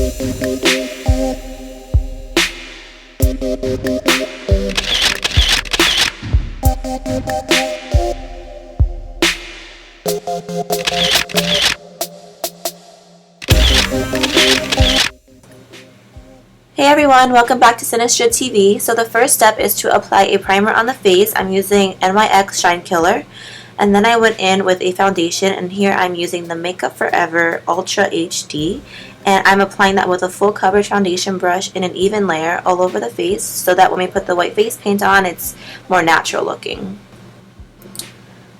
Hey everyone, welcome back to SinistraTV. So the first step is to apply a primer on the face. I'm using NYX Shine Killer. And then I went in with a foundation, and here I'm using the Makeup Forever Ultra HD. And I'm applying that with a full coverage foundation brush in an even layer all over the face so that when we put the white face paint on, it's more natural looking.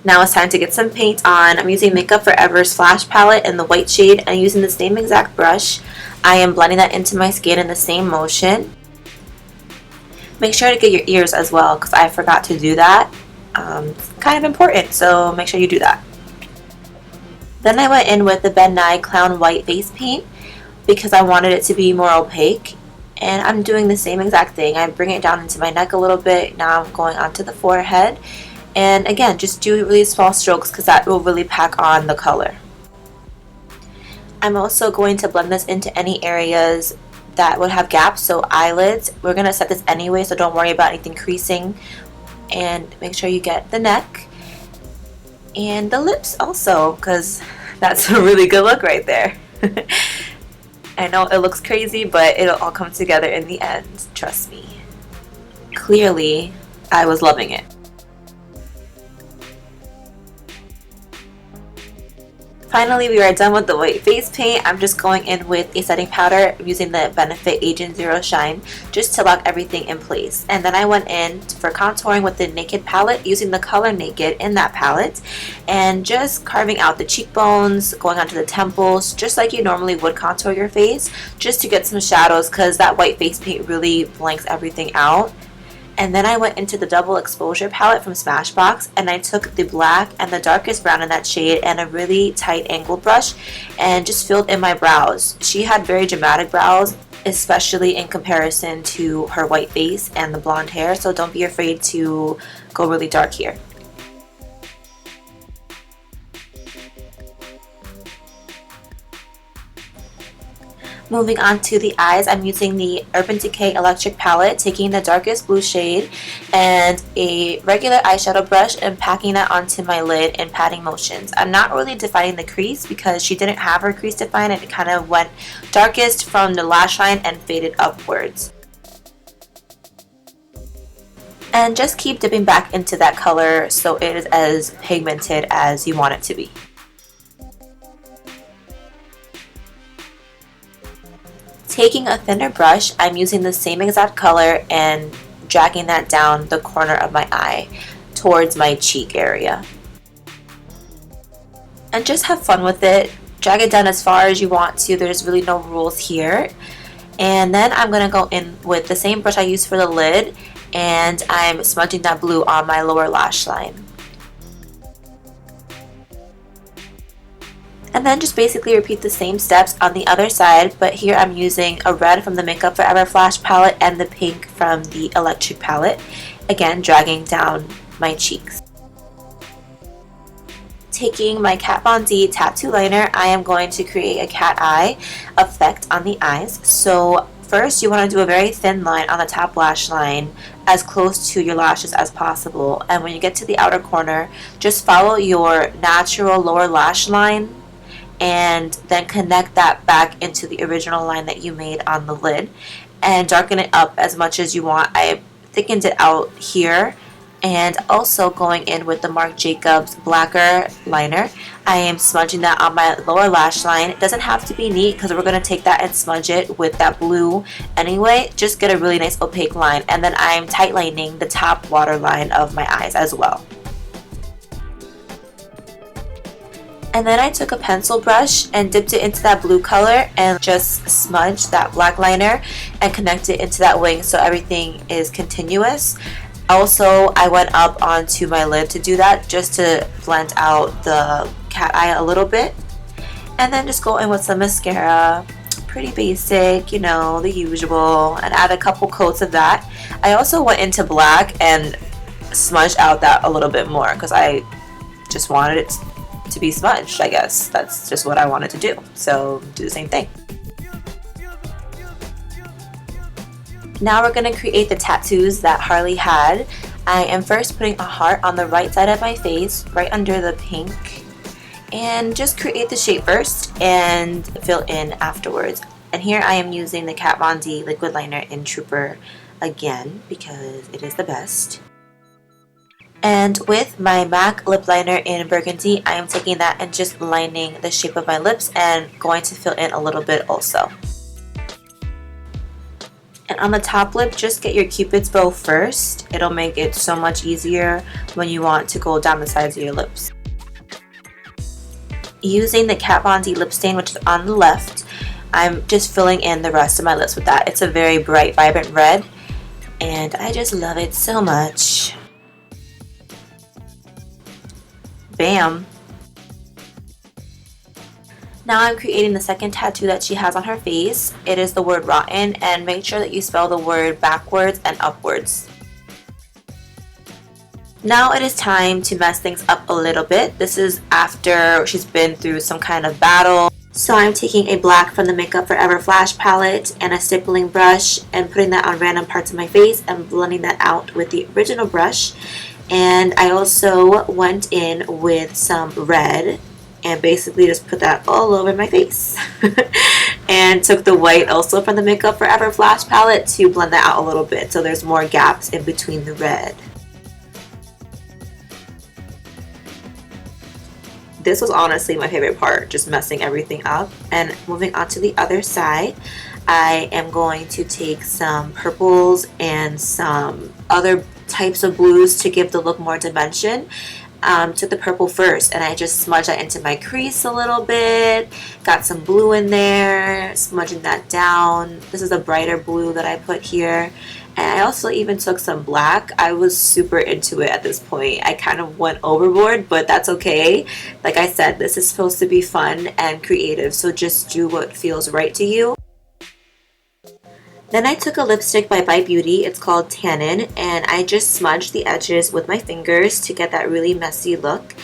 Now it's time to get some paint on. I'm using Makeup Forever's Flash Palette in the white shade and using the same exact brush. I am blending that into my skin in the same motion. Make sure to get your ears as well because I forgot to do that. It's kind of important, so make sure you do that. Then I went in with the Ben Nye Clown White Face Paint because I wanted it to be more opaque. And I'm doing the same exact thing. I bring it down into my neck a little bit. Now I'm going onto the forehead. And again, just do really small strokes because that will really pack on the color. I'm also going to blend this into any areas that would have gaps, so eyelids. We're going to set this anyway, so don't worry about anything creasing. And make sure you get the neck and the lips also, because that's a really good look right there. I know it looks crazy, but it'll all come together in the end, trust me. Clearly, I was loving it. Finally, we are done with the white face paint. I'm just going in with a setting powder using the Benefit Agent Zero Shine just to lock everything in place. And then I went in for contouring with the Naked palette using the color Naked in that palette and just carving out the cheekbones, going onto the temples, just like you normally would contour your face, just to get some shadows because that white face paint really blanks everything out. And then I went into the Double Exposure palette from Smashbox and I took the black and the darkest brown in that shade and a really tight angled brush and just filled in my brows. She had very dramatic brows, especially in comparison to her white face and the blonde hair, so don't be afraid to go really dark here. Moving on to the eyes, I'm using the Urban Decay Electric palette, taking the darkest blue shade and a regular eyeshadow brush and packing that onto my lid in patting motions. I'm not really defining the crease because she didn't have her crease defined. It kind of went darkest from the lash line and faded upwards. And just keep dipping back into that color so it is as pigmented as you want it to be. Taking a thinner brush, I'm using the same exact color and dragging that down the corner of my eye towards my cheek area. And just have fun with it. Drag it down as far as you want to. There's really no rules here. And then I'm going to go in with the same brush I used for the lid and I'm smudging that blue on my lower lash line. And then just basically repeat the same steps on the other side, but here I'm using a red from the Makeup Forever Flash palette and the pink from the Electric palette. Again, dragging down my cheeks. Taking my Kat Von D tattoo liner, I am going to create a cat eye effect on the eyes. So first you want to do a very thin line on the top lash line as close to your lashes as possible. And when you get to the outer corner, just follow your natural lower lash line and then connect that back into the original line that you made on the lid and darken it up as much as you want. I thickened it out here, and also going in with the Marc Jacobs blacker liner, I am smudging that on my lower lash line. It doesn't have to be neat because we're going to take that and smudge it with that blue anyway. Just get a really nice opaque line, and then I'm tightlining the top waterline of my eyes as well. And then I took a pencil brush and dipped it into that blue color and just smudged that black liner and connect it into that wing so everything is continuous. Also, I went up onto my lid to do that just to blend out the cat eye a little bit. And then just go in with some mascara. Pretty basic, you know, the usual, and add a couple coats of that. I also went into black and smudged out that a little bit more because I just wanted it to be smudged, I guess. That's just what I wanted to do. So do the same thing. Now we're going to create the tattoos that Harley had. I am first putting a heart on the right side of my face, right under the pink. And just create the shape first and fill in afterwards. And here I am using the Kat Von D liquid liner in Trooper again because it is the best. And with my MAC lip liner in Burgundy, I am taking that and just lining the shape of my lips and going to fill in a little bit also. And on the top lip, just get your Cupid's bow first. It'll make it so much easier when you want to go down the sides of your lips. Using the Kat Von D lip stain, which is on the left, I'm just filling in the rest of my lips with that. It's a very bright, vibrant red, and I just love it so much. Bam! Now I'm creating the second tattoo that she has on her face. It is the word rotten, and make sure that you spell the word backwards and upwards. Now it is time to mess things up a little bit. This is after she's been through some kind of battle. So I'm taking a black from the Makeup Forever Flash palette and a stippling brush and putting that on random parts of my face and blending that out with the original brush. And I also went in with some red and basically just put that all over my face. And took the white also from the Makeup Forever Flash palette to blend that out a little bit so there's more gaps in between the red. This was honestly my favorite part, just messing everything up. And moving on to the other side, I am going to take some purples and some other types of blues to give the look more dimension. Took the purple first and I just smudged that into my crease a little bit. Got some blue in there, smudging that down. This is a brighter blue that I put here. And I also even took some black. I was super into it at this point. I kind of went overboard, but that's okay. Like I said, this is supposed to be fun and creative, so just do what feels right to you. Then I took a lipstick by Bite Beauty. It's called Tannin, and I just smudged the edges with my fingers to get that really messy look.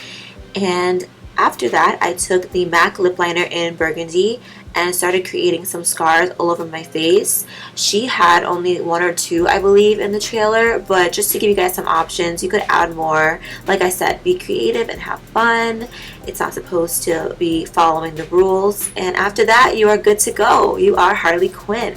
And after that, I took the MAC lip liner in Burgundy and started creating some scars all over my face. She had only one or two, I believe, in the trailer, but just to give you guys some options, you could add more. Like I said, be creative and have fun. It's not supposed to be following the rules. And after that, you are good to go. You are Harley Quinn.